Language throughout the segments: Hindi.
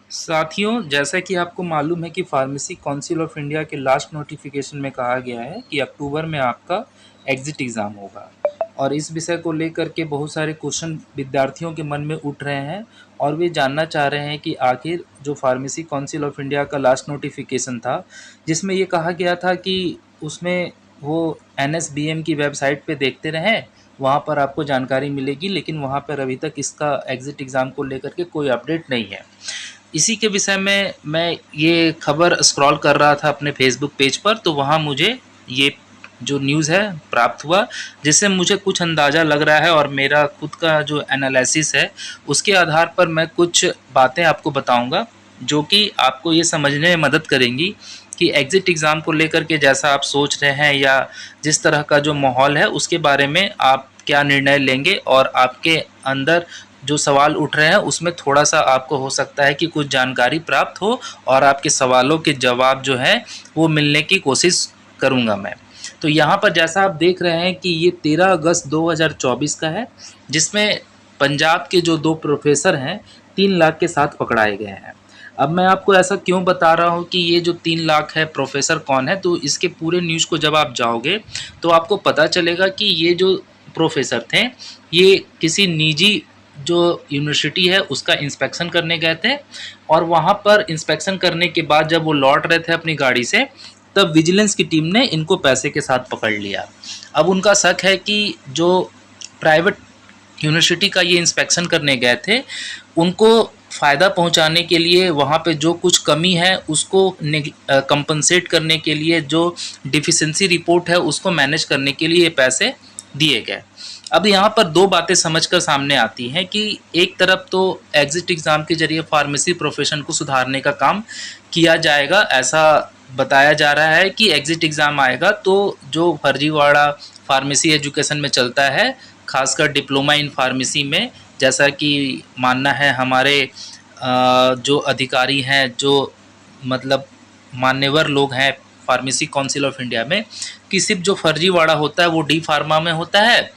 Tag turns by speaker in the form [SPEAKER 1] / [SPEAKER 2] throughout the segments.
[SPEAKER 1] साथियों, जैसा कि आपको मालूम है कि फार्मेसी काउंसिल ऑफ इंडिया के लास्ट नोटिफिकेशन में कहा गया है कि अक्टूबर में आपका एग्ज़िट एग्ज़ाम होगा और इस विषय को लेकर के बहुत सारे क्वेश्चन विद्यार्थियों के मन में उठ रहे हैं और वे जानना चाह रहे हैं कि आखिर जो फार्मेसी काउंसिल ऑफ इंडिया का लास्ट नोटिफिकेशन था, जिसमें ये कहा गया था कि उसमें वो एनएसबीएम की वेबसाइट पे देखते रहें, वहाँ पर आपको जानकारी मिलेगी, लेकिन वहाँ पर अभी तक इसका एग्ज़िट एग्ज़ाम को लेकर के कोई अपडेट नहीं है। इसी के विषय में मैं ये खबर स्क्रॉल कर रहा था अपने फेसबुक पेज पर, तो वहाँ मुझे ये जो न्यूज़ है प्राप्त हुआ, जिससे मुझे कुछ अंदाज़ा लग रहा है और मेरा खुद का जो एनालिसिस है उसके आधार पर मैं कुछ बातें आपको बताऊंगा जो कि आपको ये समझने में मदद करेंगी कि एग्ज़िट एग्ज़ाम को लेकर के जैसा आप सोच रहे हैं या जिस तरह का जो माहौल है उसके बारे में आप क्या निर्णय लेंगे और आपके अंदर जो सवाल उठ रहे हैं उसमें थोड़ा-सा आपको हो सकता है कि कुछ जानकारी प्राप्त हो और आपके सवालों के जवाब जो हैं वो मिलने की कोशिश करूँगा मैं। तो यहाँ पर जैसा आप देख रहे हैं कि ये 13 अगस्त 2024 का है, जिसमें पंजाब के जो 2 प्रोफ़ेसर हैं 3 लाख के साथ पकड़ाए गए हैं। अब मैं आपको ऐसा क्यों बता रहा हूँ कि ये जो 3 लाख है प्रोफ़ेसर कौन है, तो इसके पूरे न्यूज़ को जब आप जाओगे तो आपको पता चलेगा कि ये जो प्रोफ़ेसर थे, ये किसी निजी जो यूनिवर्सिटी है उसका इंस्पेक्शन करने गए थे और वहाँ पर इंस्पेक्शन करने के बाद जब वो लौट रहे थे अपनी गाड़ी से, तब विजिलेंस की टीम ने इनको पैसे के साथ पकड़ लिया। अब उनका शक है कि जो प्राइवेट यूनिवर्सिटी का ये इंस्पेक्शन करने गए थे, उनको फ़ायदा पहुंचाने के लिए वहाँ पे जो कुछ कमी है उसको कंपनसेट करने के लिए, जो डिफिशिएंसी रिपोर्ट है उसको मैनेज करने के लिए ये पैसे दिए गए। अब यहाँ पर 2 बातें समझकर सामने आती हैं कि एक तरफ तो एग्ज़िट एग्ज़ाम के ज़रिए फार्मेसी प्रोफ़ेशन को सुधारने का काम किया जाएगा, ऐसा बताया जा रहा है कि एग्ज़िट एग्ज़ाम आएगा तो जो फर्जीवाड़ा फार्मेसी एजुकेशन में चलता है, ख़ासकर डिप्लोमा इन फार्मेसी में, जैसा कि मानना है हमारे जो अधिकारी हैं, जो मतलब मान्यवर लोग हैं फार्मेसी काउंसिल ऑफ इंडिया में, कि सिर्फ जो फर्जीवाड़ा होता है वो डी फार्मा में होता है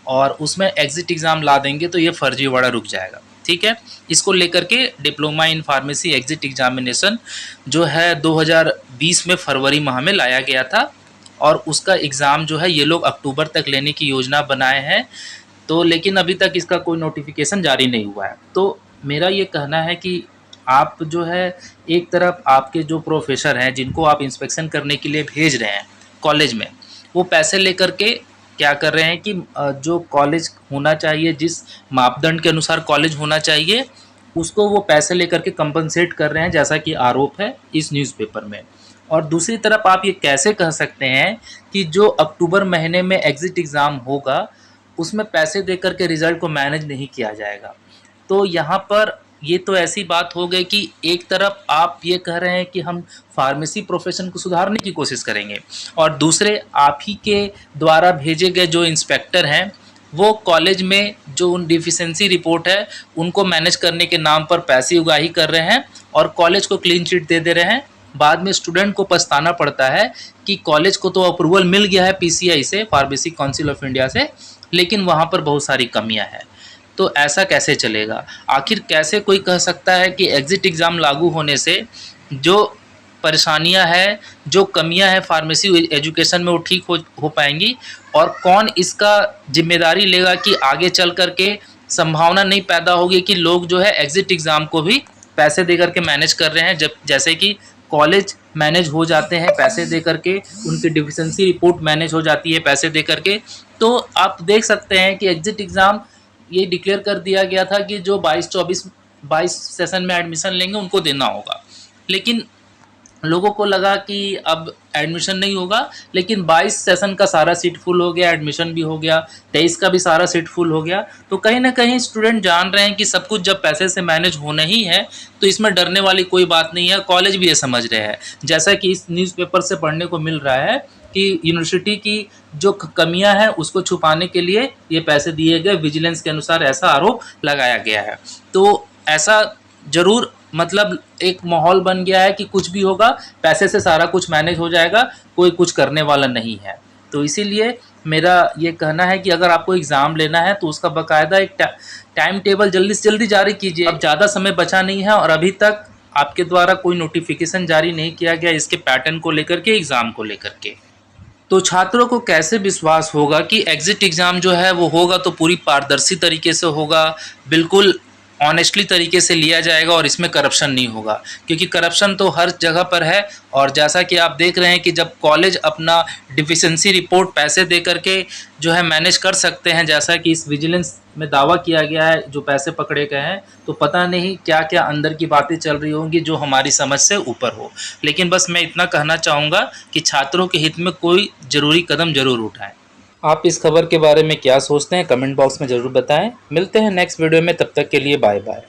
[SPEAKER 1] और उसमें एग्ज़िट एग्ज़ाम ला देंगे तो ये फर्जीवाड़ा रुक जाएगा। ठीक है, इसको लेकर के diploma in pharmacy exit examination जो है 2020 में फरवरी माह में लाया गया था और उसका एग्ज़ाम जो है ये लोग अक्टूबर तक लेने की योजना बनाए हैं, तो लेकिन अभी तक इसका कोई नोटिफिकेशन जारी नहीं हुआ है। तो मेरा ये कहना है कि आप जो है, एक तरफ आपके जो प्रोफेसर हैं जिनको आप इंस्पेक्शन करने के लिए भेज रहे हैं कॉलेज में, वो पैसे लेकर के क्या कर रहे हैं कि जो कॉलेज होना चाहिए, जिस मापदंड के अनुसार कॉलेज होना चाहिए, उसको वो पैसे लेकर के कंपनसेट कर रहे हैं, जैसा कि आरोप है इस न्यूज़पेपर में। और दूसरी तरफ आप ये कैसे कह सकते हैं कि जो अक्टूबर महीने में एग्ज़िट एग्ज़ाम होगा उसमें पैसे देकर के रिज़ल्ट को मैनेज नहीं किया जाएगा। तो यहाँ पर ये तो ऐसी बात हो गई कि एक तरफ आप ये कह रहे हैं कि हम फार्मेसी प्रोफेशन को सुधारने की कोशिश करेंगे और दूसरे आप ही के द्वारा भेजे गए जो इंस्पेक्टर हैं वो कॉलेज में जो उन डिफिशिएंसी रिपोर्ट है उनको मैनेज करने के नाम पर पैसे उगाही कर रहे हैं और कॉलेज को क्लीन चिट दे दे रहे हैं। बाद में स्टूडेंट को पछताना पड़ता है कि कॉलेज को तो अप्रूवल मिल गया है पीसीआई से, फार्मेसी काउंसिल ऑफ इंडिया से, लेकिन वहाँ पर बहुत सारी कमियाँ हैं। तो ऐसा कैसे चलेगा? आखिर कैसे कोई कह सकता है कि एग्ज़िट एग्ज़ाम लागू होने से जो परेशानियां हैं, जो कमियां हैं फार्मेसी एजुकेशन में, वो ठीक हो पाएंगी? और कौन इसका जिम्मेदारी लेगा कि आगे चल कर के संभावना नहीं पैदा होगी कि लोग जो है एग्ज़िट एग्ज़ाम को भी पैसे दे कर के मैनेज कर रहे हैं, जब जैसे कि कॉलेज मैनेज हो जाते हैं पैसे दे कर के, उनकी डिफिशिएंसी रिपोर्ट मैनेज हो जाती है पैसे दे कर के। तो आप देख सकते हैं कि एग्ज़िट एग्ज़ाम ये डिक्लेयर कर दिया गया था कि जो 22 सेशन में एडमिशन लेंगे उनको देना होगा, लेकिन लोगों को लगा कि अब एडमिशन नहीं होगा, लेकिन 22 सेशन का सारा सीट फुल हो गया, एडमिशन भी हो गया, 23 का भी सारा सीट फुल हो गया। तो कहीं ना कहीं स्टूडेंट जान रहे हैं कि सब कुछ जब पैसे से मैनेज होना ही है तो इसमें डरने वाली कोई बात नहीं है। कॉलेज भी ये समझ रहे हैं, जैसा कि इस न्यूज़पेपर से पढ़ने को मिल रहा है कि यूनिवर्सिटी की जो कमियां हैं उसको छुपाने के लिए ये पैसे दिए गए, विजिलेंस के अनुसार ऐसा आरोप लगाया गया है। तो ऐसा ज़रूर मतलब एक माहौल बन गया है कि कुछ भी होगा पैसे से सारा कुछ मैनेज हो जाएगा, कोई कुछ करने वाला नहीं है। तो इसीलिए मेरा ये कहना है कि अगर आपको एग्ज़ाम लेना है तो उसका बाकायदा एक टाइम टेबल जल्दी से जल्दी जारी कीजिए। अब ज़्यादा समय बचा नहीं है और अभी तक आपके द्वारा कोई नोटिफिकेशन जारी नहीं किया गया इसके पैटर्न को लेकर के, एग्ज़ाम को लेकर के। तो छात्रों को कैसे विश्वास होगा कि एग्ज़िट एग्ज़ाम जो है वो होगा तो पूरी पारदर्शी तरीके से होगा, बिल्कुल ऑनेस्टली तरीके से लिया जाएगा और इसमें करप्शन नहीं होगा, क्योंकि करप्शन तो हर जगह पर है। और जैसा कि आप देख रहे हैं कि जब कॉलेज अपना डिफिशिएंसी रिपोर्ट पैसे दे करके जो है मैनेज कर सकते हैं, जैसा कि इस विजिलेंस में दावा किया गया है, जो पैसे पकड़े गए हैं, तो पता नहीं क्या क्या अंदर की बातें चल रही होंगी जो हमारी समझ से ऊपर हो। लेकिन बस मैं इतना कहना चाहूँगा कि छात्रों के हित में कोई ज़रूरी कदम ज़रूर उठाएं। आप इस खबर के बारे में क्या सोचते हैं, कमेंट बॉक्स में ज़रूर बताएं। मिलते हैं नेक्स्ट वीडियो में, तब तक के लिए बाय बाय।